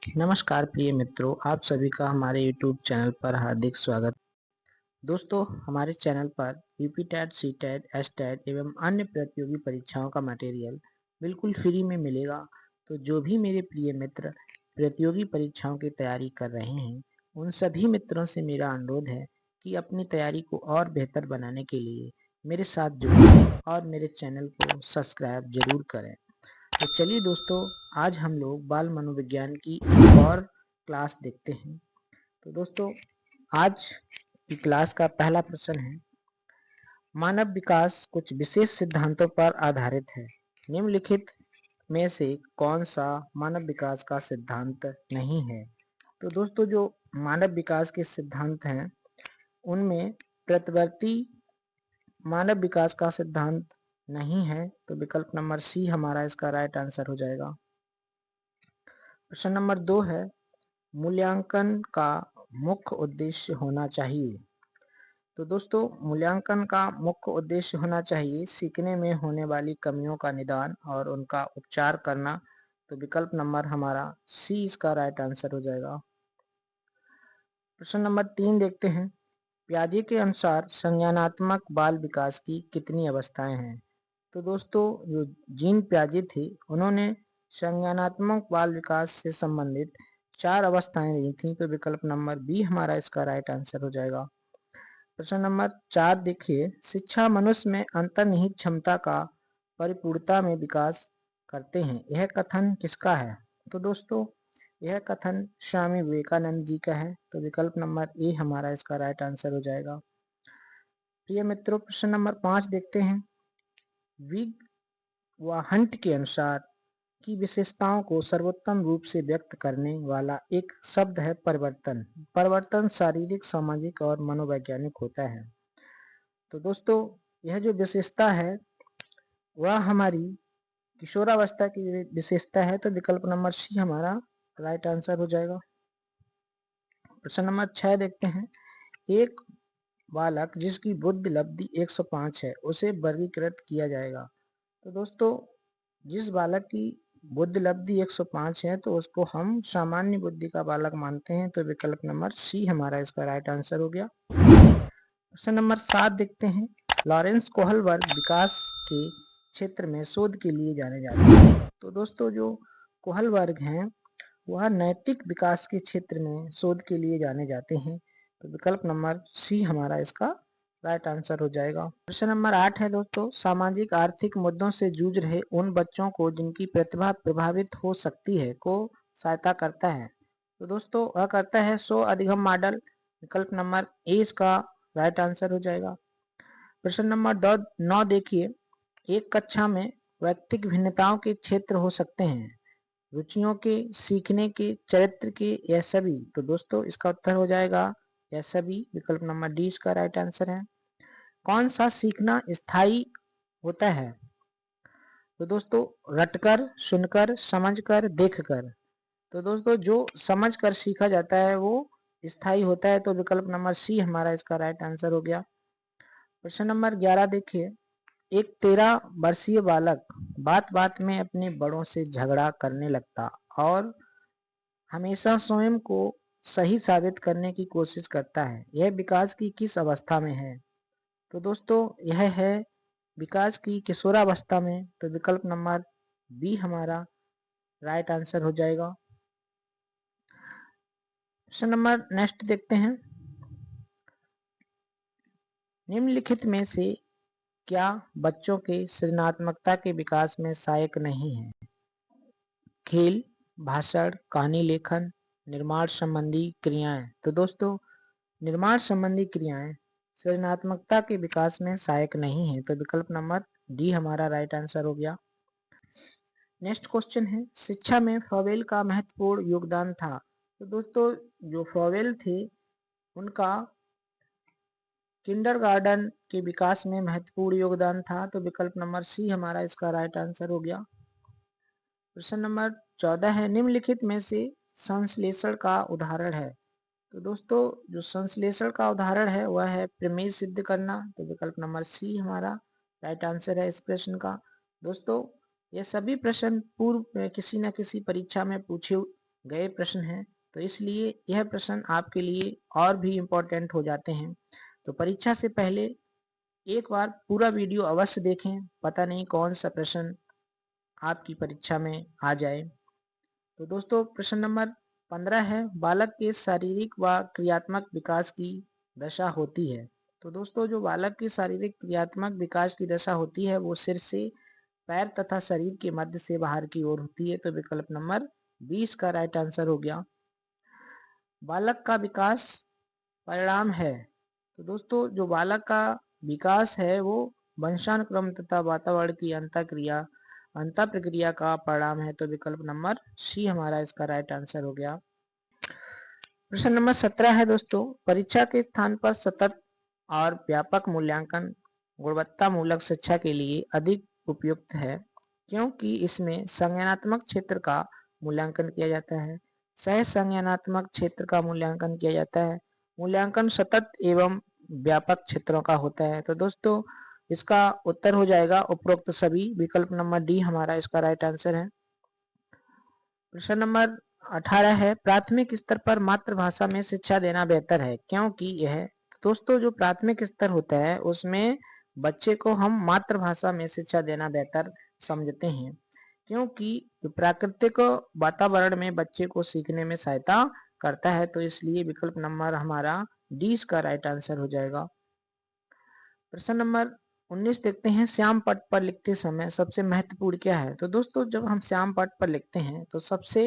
नमस्कार प्रिय मित्रों, आप सभी का हमारे YouTube चैनल पर हार्दिक स्वागत। दोस्तों, हमारे चैनल पर UP TET, C TET, S TET एवं अन्य प्रतियोगी परीक्षाओं का मटेरियल बिल्कुल फ्री में मिलेगा। तो जो भी मेरे प्रिय मित्र प्रतियोगी परीक्षाओं की तैयारी कर रहे हैं, उन सभी मित्रों से मेरा अनुरोध है कि अपनी तैयारी को और बेहतर बनाने के लिए मेरे साथ जुड़ें और मेरे चैनल को सब्सक्राइब जरूर करें। तो चलिए दोस्तों, आज हम लोग बाल मनोविज्ञान की एक और क्लास देखते हैं। तो दोस्तों, आज की क्लास का पहला प्रश्न है, मानव विकास कुछ विशेष सिद्धांतों पर आधारित है। निम्नलिखित में से कौन सा मानव विकास का सिद्धांत नहीं है? तो दोस्तों, जो मानव विकास के सिद्धांत हैं उनमें प्रतिवर्ती मानव विकास का सिद्धांत नहीं है, तो विकल्प नंबर सी हमारा इसका राइट आंसर हो जाएगा। प्रश्न नंबर 2 है, मूल्यांकन का मुख्य उद्देश्य होना चाहिए। तो दोस्तों, मूल्यांकन का मुख्य उद्देश्य होना चाहिए सीखने में होने वाली कमियों का निदान और उनका उपचार करना। तो विकल्प नंबर हमारा सी इसका राइट आंसर हो जाएगा। प्रश्न नंबर 3 देखते हैं, पियाजे के अनुसार संज्ञानात्मक बाल विकास की कितनी अवस्थाएं हैं? तो दोस्तों, जो जीन पियाजे थे उन्होंने संज्ञानात्मक बाल विकास से संबंधित 4 अवस्थाएं दी थी। तो विकल्प नंबर बी हमारा इसका राइट आंसर हो जाएगा। प्रश्न नंबर 4 देखिए, शिक्षा मनुष्य में अंतर्निहित क्षमता का परिपूर्णता में विकास करते हैं, यह कथन किसका है? तो दोस्तों, यह कथन स्वामी विवेकानंद जी का है। तो विकल्प नंबर ए हमारा इसका राइट आंसर हो जाएगा। प्रिय मित्रों, प्रश्न नंबर 5 देखते हैं, विग व हंट के अनुसार की विशेषताओं को सर्वोत्तम रूप से व्यक्त करने वाला एक शब्द है परिवर्तन। परिवर्तन शारीरिक, सामाजिक और मनोवैज्ञानिक होता है। तो दोस्तों, यह जो विशेषता है वह हमारी किशोरावस्था की विशेषता है। तो विकल्प नंबर सी हमारा राइट आंसर हो जाएगा। प्रश्न नंबर 6 देखते हैं, एक बालक जिसकी बुद्धि लब्धि 105 है उसे वर्गीकृत किया जाएगा। तो दोस्तों, जिस बालक की बुद्धि लब्धि 105 है तो उसको हम सामान्य बुद्धि का बालक मानते हैं। तो विकल्प नंबर सी हमारा इसका राइट आंसर हो गया। प्रश्न नंबर 7 देखते हैं, लॉरेंस कोहल वर्ग विकास के क्षेत्र में शोध के लिए जाने जाते हैं। तो दोस्तों, जो कोहल वर्ग हैं वह नैतिक विकास के क्षेत्र में शोध के लिए जाने जाते हैं। तो विकल्प नंबर सी हमारा इसका राइट आंसर हो जाएगा। प्रश्न नंबर 8 है दोस्तों, सामाजिक आर्थिक मुद्दों से जूझ रहे उन बच्चों को जिनकी प्रतिभा प्रभावित हो सकती है को सहायता करता है। तो दोस्तों, वह करता है स्व अधिगम मॉडल। विकल्प नंबर ए इसका राइट आंसर हो जाएगा। प्रश्न नंबर 9 देखिए, एक कक्षा में व्यक्तिगत भिन्नताओं के क्षेत्र हो सकते हैं, रुचियों के, सीखने के, चरित्र के, या सभी। तो दोस्तों, इसका उत्तर हो जाएगा या सभी। विकल्प नंबर डी इसका राइट आंसर है। कौन सा सीखना स्थायी होता है? तो दोस्तों, रटकर, सुनकर, समझकर, देखकर। तो दोस्तों, जो समझकर सीखा जाता है वो स्थायी होता है। तो विकल्प नंबर सी हमारा इसका राइट आंसर हो गया। प्रश्न नंबर 11 देखिए, एक 13 वर्षीय बालक बात बात में अपने बड़ों से झगड़ा करने लगता और हमेशा स्वयं को सही साबित करने की कोशिश करता है, यह विकास की किस अवस्था में है? तो दोस्तों, यह है विकास की किशोरावस्था में। तो विकल्प नंबर बी हमारा राइट आंसर हो जाएगा। प्रश्न नंबर नेक्स्ट देखते हैं, निम्नलिखित में से क्या बच्चों के सृजनात्मकता के विकास में सहायक नहीं है? खेल, भाषण, कहानी लेखन, निर्माण संबंधी क्रियाएं। तो दोस्तों, निर्माण संबंधी क्रियाएं सृजनात्मकता के विकास में सहायक नहीं है। तो विकल्प नंबर डी हमारा राइट आंसर हो गया। नेक्स्ट क्वेश्चन है, शिक्षा में फॉवेल का महत्वपूर्ण योगदान था। तो दोस्तों, जो फॉवेल थे उनका किंडरगार्टन के विकास में महत्वपूर्ण योगदान था। तो विकल्प नंबर सी हमारा इसका राइट आंसर हो गया। प्रश्न नंबर 14 है, निम्नलिखित में से संश्लेषण का उदाहरण है। तो दोस्तों, जो संश्लेषण का उदाहरण है वह है प्रमेय सिद्ध करना। तो विकल्प नंबर सी हमारा राइट आंसर है इस प्रश्न का। दोस्तों, ये सभी प्रश्न पूर्व में किसी न किसी परीक्षा में पूछे गए प्रश्न हैं, तो इसलिए यह प्रश्न आपके लिए और भी इम्पोर्टेंट हो जाते हैं। तो परीक्षा से पहले एक बार पूरा वीडियो अवश्य देखें, पता नहीं कौन सा प्रश्न आपकी परीक्षा में आ जाए। तो दोस्तों प्रश्न नंबर 15 है, बालक के शारीरिक व क्रियात्मक विकास की दशा होती है। तो दोस्तों जो बालक की शारीरिक क्रियात्मक विकास की दशा होती है वो सिर से पैर तथा शरीर के मध्य से बाहर की ओर होती है। तो विकल्प नंबर 20 का राइट आंसर हो गया। बालक का विकास परिणाम है। तो दोस्तों जो बालक का विकास है वो वंशानुक्रम तथा वातावरण की अंतर प्रक्रिया का परिणाम है। तो विकल्प नंबर सी हमारा इसका राइट आंसर हो गया। प्रश्न नंबर 17 है दोस्तों, परीक्षा के स्थान पर सतत और व्यापक मूल्यांकन गुणवत्ता मूलक शिक्षा के लिए अधिक उपयुक्त है, क्योंकि इसमें संज्ञानात्मक क्षेत्र का मूल्यांकन किया जाता है, सह संज्ञानात्मक क्षेत्र का मूल्यांकन किया जाता है, मूल्यांकन सतत एवं व्यापक क्षेत्रों का होता है। तो दोस्तों इसका उत्तर हो जाएगा उपरोक्त सभी। विकल्प नंबर डी हमारा इसका राइट आंसर है। प्रश्न नंबर 18 है, प्राथमिक स्तर पर मातृभाषा में शिक्षा देना बेहतर है, क्योंकि यह दोस्तों जो प्राथमिक स्तर होता है उसमें बच्चे को हम मातृभाषा में शिक्षा देना बेहतर समझते हैं, क्योंकि प्राकृतिक वातावरण में बच्चे को सीखने में सहायता करता है। तो इसलिए विकल्प नंबर हमारा डी का राइट आंसर हो जाएगा। प्रश्न नंबर 19 देखते हैं, श्याम पट पर लिखते समय सबसे महत्वपूर्ण क्या है। तो दोस्तों जब हम श्याम पट पर लिखते हैं तो सबसे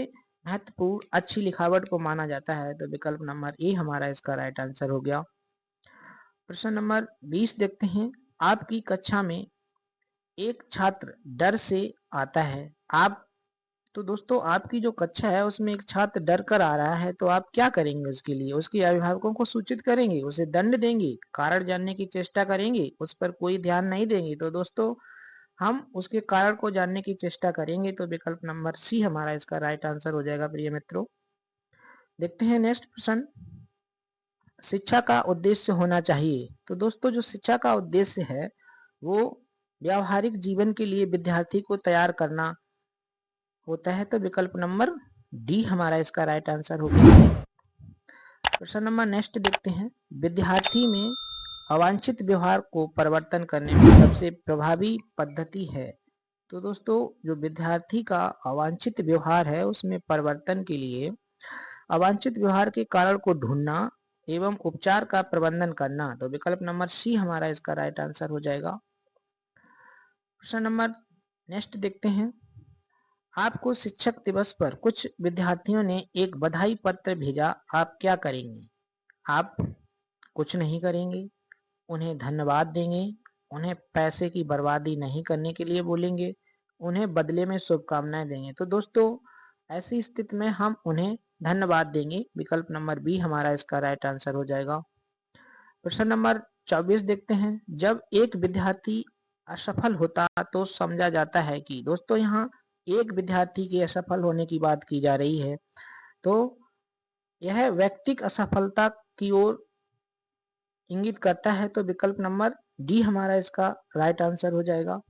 महत्वपूर्ण अच्छी लिखावट को माना जाता है। तो विकल्प नंबर ए हमारा इसका राइट आंसर हो गया। प्रश्न नंबर 20 देखते हैं, आपकी कक्षा में एक छात्र डर से आता है, आप तो दोस्तों आपकी जो कक्षा है उसमें एक छात्र डर कर आ रहा है, तो आप क्या करेंगे उसके लिए? उसके अभिभावकों को सूचित करेंगे, उसे दंड देंगे, कारण जानने की चेष्टा करेंगे, उस पर कोई ध्यान नहीं देंगे? तो दोस्तों हम उसके कारण को जानने की चेष्टा करेंगे। तो विकल्प नंबर सी हमारा इसका राइट आंसर हो जाएगा प्रिय मित्रों। देखते हैं नेक्स्ट प्रश्न, शिक्षा का उद्देश्य होना चाहिए। तो दोस्तों जो शिक्षा का उद्देश्य है वो व्यावहारिक जीवन के लिए विद्यार्थी को तैयार करना होता है। तो विकल्प नंबर डी हमारा इसका राइट आंसर हो गया। प्रश्न नंबर नेक्स्ट देखते हैं, विद्यार्थी में अवांछित व्यवहार को परिवर्तन करने में सबसे प्रभावी पद्धति है। तो दोस्तों जो विद्यार्थी का अवांछित व्यवहार है उसमें परिवर्तन के लिए अवांछित व्यवहार के कारण को ढूंढना एवं उपचार का प्रबंधन करना। तो विकल्प नंबर सी हमारा इसका राइट आंसर हो जाएगा। प्रश्न नंबर नेक्स्ट देखते हैं, आपको शिक्षक दिवस पर कुछ विद्यार्थियों ने एक बधाई पत्र भेजा, आप क्या करेंगे? आप कुछ नहीं करेंगे, उन्हें धन्यवाद देंगे, उन्हें पैसे की बर्बादी नहीं करने के लिए बोलेंगे, उन्हें बदले में शुभकामनाएं देंगे। तो दोस्तों ऐसी स्थिति में हम उन्हें धन्यवाद देंगे। विकल्प नंबर बी हमारा इसका राइट आंसर हो जाएगा। प्रश्न नंबर 24 देखते हैं, जब एक विद्यार्थी असफल होता तो समझा जाता है कि दोस्तों यहाँ एक विद्यार्थी के असफल होने की बात की जा रही है, तो यह व्यक्तिगत असफलता की ओर इंगित करता है। तो विकल्प नंबर डी हमारा इसका राइट आंसर हो जाएगा।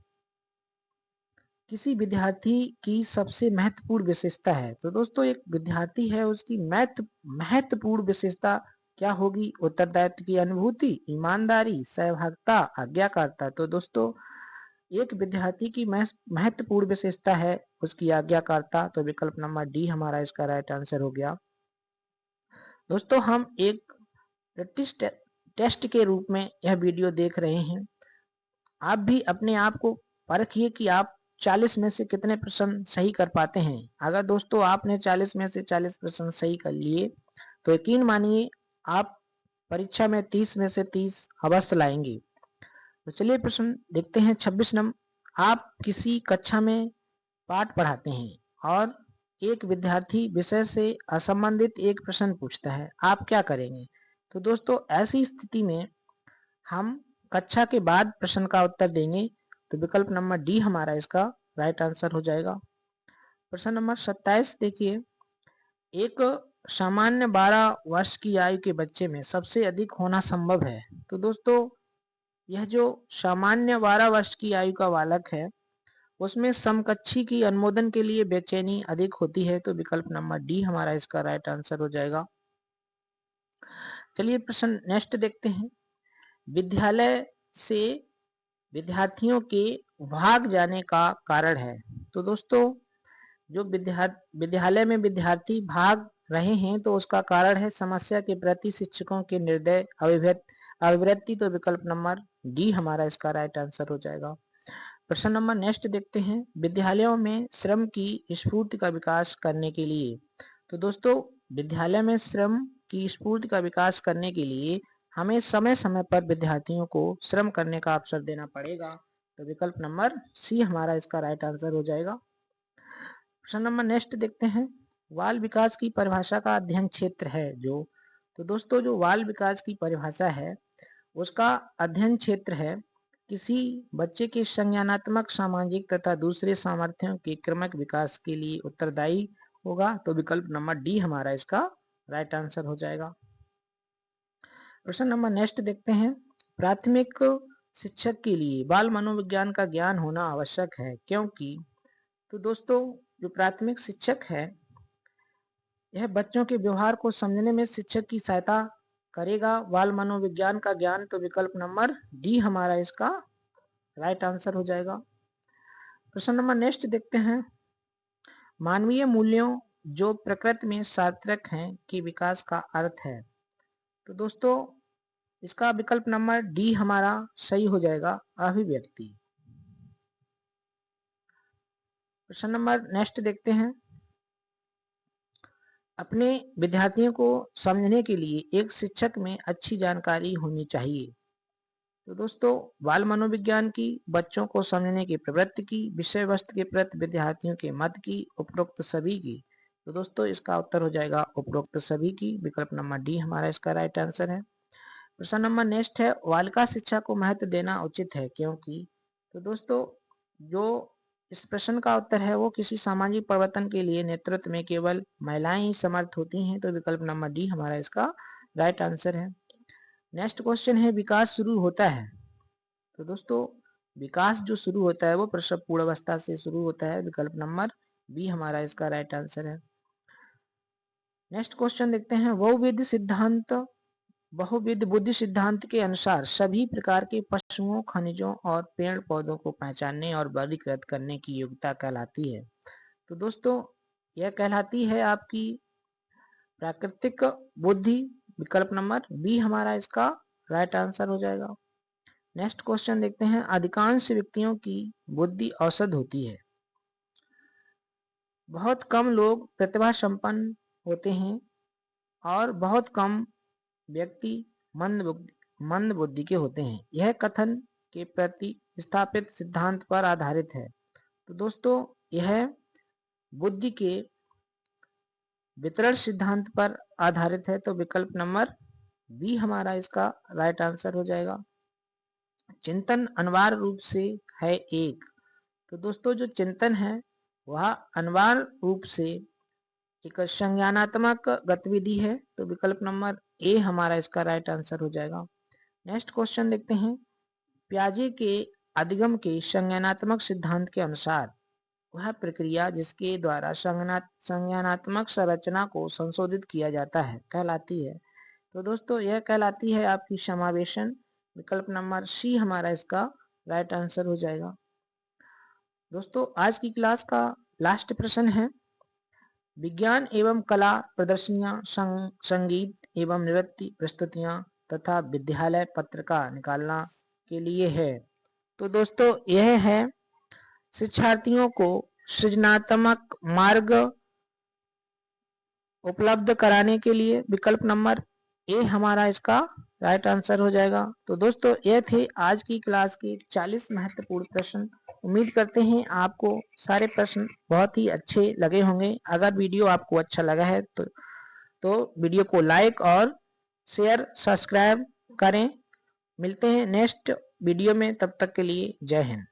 किसी विद्यार्थी की सबसे महत्वपूर्ण विशेषता है। तो दोस्तों एक विद्यार्थी है उसकी महत्वपूर्ण विशेषता क्या होगी? उत्तरदायित्व की अनुभूति, ईमानदारी, सहभागिता, आज्ञाकारिता। तो दोस्तों एक विद्यार्थी की महत्वपूर्ण विशेषता है उसकी आज्ञाकारिता। तो विकल्प नंबर डी हमारा इसका राइट आंसर हो गया। दोस्तों हम एक प्रैक्टिस टेस्ट के रूप में यह वीडियो देख रहे हैं, आप भी अपने आप को परखिए कि आप 40 में से कितने प्रश्न सही कर पाते हैं। अगर दोस्तों आपने 40 में से 40 प्रश्न सही कर लिए तो यकीन मानिए आप परीक्षा में 30 में से 30 अवश्य लाएंगे। तो चलिए प्रश्न देखते हैं 26 नंबर, आप किसी कक्षा में पाठ पढ़ाते हैं और एक विद्यार्थी विषय से असंबंधित एक प्रश्न पूछता है, आप क्या करेंगे? तो दोस्तों ऐसी स्थिति में हम कक्षा के बाद प्रश्न का उत्तर देंगे। तो विकल्प नंबर डी हमारा इसका राइट आंसर हो जाएगा। प्रश्न नंबर 27 देखिए, एक सामान्य 12 वर्ष की आयु के बच्चे में सबसे अधिक होना संभव है। तो दोस्तों यह जो सामान्य 12 वर्ष की आयु का बालक है उसमें समकक्षी की अनुमोदन के लिए बेचैनी अधिक होती है, तो विकल्प नंबर डी हमारा इसका राइट आंसर हो जाएगा। चलिए प्रश्न नेक्स्ट देखते हैं। विद्यालय से विद्यार्थियों के भाग जाने का कारण है। तो दोस्तों जो विद्यालय में विद्यार्थी भाग रहे हैं तो उसका कारण है समस्या के प्रति शिक्षकों के निर्दय अभिवृत्ति, तो विकल्प नंबर डी हमारा इसका राइट आंसर हो जाएगा। प्रश्न नंबर नेक्स्ट देखते हैं। विद्यालयों में श्रम की स्फूर्ति का विकास करने के लिए, तो दोस्तों विद्यालय में श्रम की स्फूर्ति का विकास करने के लिए हमें समय समय पर विद्यार्थियों को श्रम करने का अवसर देना पड़ेगा, तो विकल्प नंबर सी हमारा इसका राइट आंसर हो जाएगा। प्रश्न नंबर नेक्स्ट देखते हैं। बाल विकास की परिभाषा का अध्ययन क्षेत्र है जो, तो दोस्तों जो बाल विकास की परिभाषा है उसका अध्ययन क्षेत्र है किसी बच्चे के संज्ञानात्मक, सामाजिक तथा दूसरे सामर्थ्यों के क्रमिक विकास के लिए उत्तरदायी होगा, तो विकल्प नंबर डी हमारा इसका राइट आंसर हो जाएगा। प्रश्न नंबर नेक्स्ट देखते हैं। प्राथमिक शिक्षक के लिए बाल मनोविज्ञान का ज्ञान होना आवश्यक है क्योंकि, तो दोस्तों जो प्राथमिक शिक्षक है यह बच्चों के व्यवहार को समझने में शिक्षक की सहायता करेगा। बाल मनोविज्ञान का ज्ञान, तो विकल्प नंबर डी हमारा इसका राइट आंसर हो जाएगा। प्रश्न नंबर नेक्स्ट देखते हैं। मानवीय मूल्यों जो प्रकृति में सार्थक हैं के विकास का अर्थ है, तो दोस्तों इसका विकल्प नंबर डी हमारा सही हो जाएगा, अभिव्यक्ति। प्रश्न नंबर नेक्स्ट देखते हैं। अपने विद्यार्थियों को समझने के लिए एक शिक्षक में अच्छी जानकारी होनी चाहिए, तो दोस्तों बाल मनोविज्ञान की, बच्चों को समझने की प्रवृत्ति की, विषय वस्तु के प्रति विद्यार्थियों के मत की, उपरोक्त सभी की, तो दोस्तों इसका उत्तर हो जाएगा उपरोक्त सभी की, विकल्प नंबर डी हमारा इसका राइट आंसर है। प्रश्न नंबर नेक्स्ट है। बालिका शिक्षा को महत्व देना उचित है क्योंकि, तो दोस्तों जो इस प्रश्न का उत्तर है वो किसी सामाजिक परिवर्तन के लिए नेतृत्व में केवल महिलाएं ही समर्थ होती हैं, तो विकल्प नंबर डी हमारा इसका राइट आंसर है। नेक्स्ट क्वेश्चन है। विकास शुरू होता है, तो दोस्तों विकास जो शुरू होता है वो प्रसव पूर्वावस्था से शुरू होता है, विकल्प नंबर बी हमारा इसका राइट आंसर है। नेक्स्ट क्वेश्चन देखते हैं। बहुविध बुद्धि सिद्धांत के अनुसार सभी प्रकार के पशुओं, खनिजों और पेड़ पौधों को पहचानने और वर्गीकृत करने की योग्यता कहलाती है, तो दोस्तों यह कहलाती है आपकी प्राकृतिक बुद्धि, विकल्प नंबर बी हमारा इसका राइट आंसर हो जाएगा। नेक्स्ट क्वेश्चन देखते हैं। अधिकांश व्यक्तियों की बुद्धि औसत होती है, बहुत कम लोग प्रतिभा संपन्न होते हैं और बहुत कम व्यक्ति मंद बुद्धि के होते हैं। यह कथन के प्रति स्थापित सिद्धांत पर आधारित है, तो दोस्तों यह बुद्धि के वितरण सिद्धांत पर आधारित है, तो विकल्प नंबर बी हमारा इसका राइट आंसर हो जाएगा। चिंतन अनिवार्य रूप से है एक, तो दोस्तों जो चिंतन है वह अनिवार्य रूप से एक संज्ञानात्मक गतिविधि है, तो विकल्प नंबर ए हमारा इसका राइट आंसर हो जाएगा। नेक्स्ट क्वेश्चन देखते हैं। पियाजे के अधिगम के संज्ञानात्मक सिद्धांत के अनुसार वह प्रक्रिया जिसके द्वारा संज्ञानात्मक संरचना को संशोधित किया जाता है कहलाती है, तो दोस्तों यह कहलाती है आपकी समावेशन, विकल्प नंबर सी हमारा इसका राइट आंसर हो जाएगा। दोस्तों आज की क्लास का लास्ट प्रश्न है। विज्ञान एवं कला प्रदर्शनियां, संगीत एवं नृत्य प्रस्तुतियां तथा विद्यालय पत्रिका निकालना के लिए है, तो दोस्तों यह है शिक्षार्थियों को सृजनात्मक मार्ग उपलब्ध कराने के लिए, विकल्प नंबर ए हमारा इसका राइट आंसर हो जाएगा। तो दोस्तों ये थे आज की क्लास के 40 महत्वपूर्ण प्रश्न। उम्मीद करते हैं आपको सारे प्रश्न बहुत ही अच्छे लगे होंगे। अगर वीडियो आपको अच्छा लगा है तो वीडियो को लाइक और शेयर सब्सक्राइब करें। मिलते हैं नेक्स्ट वीडियो में, तब तक के लिए जय हिंद।